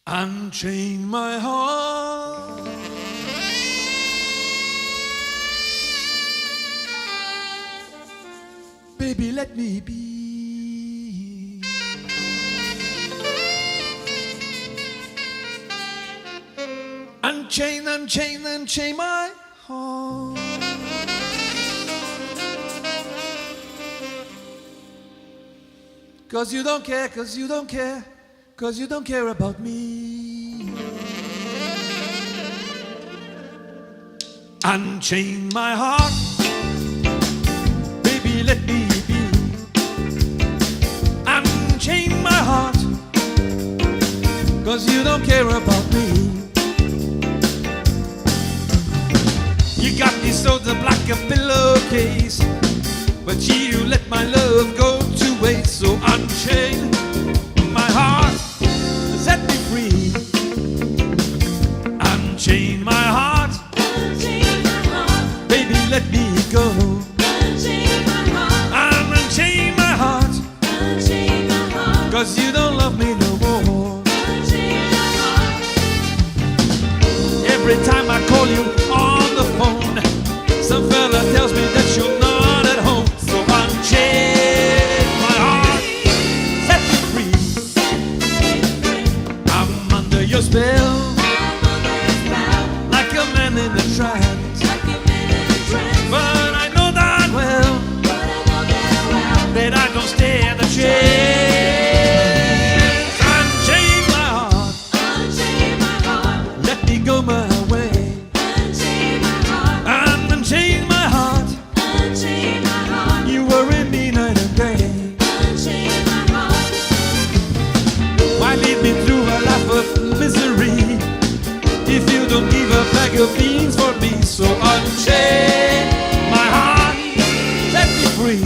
Unchain my heart. Baby, let me be. Unchain, unchain, unchain my heart. Cause you don't care, cause you don't care, cause you don't care about me. Unchain my heart. Baby, let me be. Unchain my heart. Cause you don't care about me. You got me sewed up like a pillowcase, but you let my love go to waste. So unchain my heart, set me free. Unchain my heart, baby, let me go. Unchain my heart, cause you don't love me no more. Every time I call you on the phone, some fella tells me that you're not at home. So unchain my heart, set me free. I'm under your spell, like a man in a trance. But I know darn well that I don't stand a chance. Unchain my heart, let me go my way. Unchain my heart, you worry me night and day. Why lead me through a life of misery if you don't give a bag of beans for me? So unchain my heart, set me free.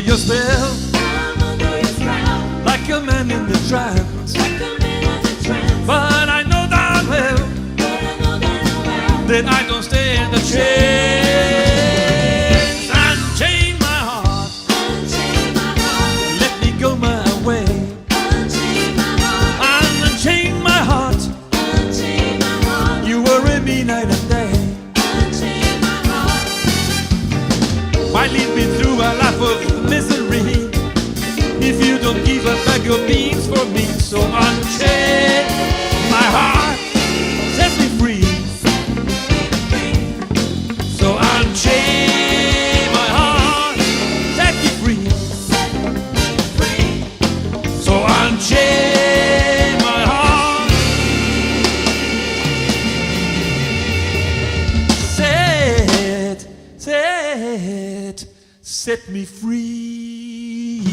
Your spell, like a man in the trance. But I know darn well that I don't stand a chance. Unchain my heart, let me go my way. Unchain my heart, you worry me night and day. Why lead me through a life of misery if you don't give a bag of beans for me? So unchain my heart, set me free. So unchain my heart, set me free. So unchain my heart, set me free.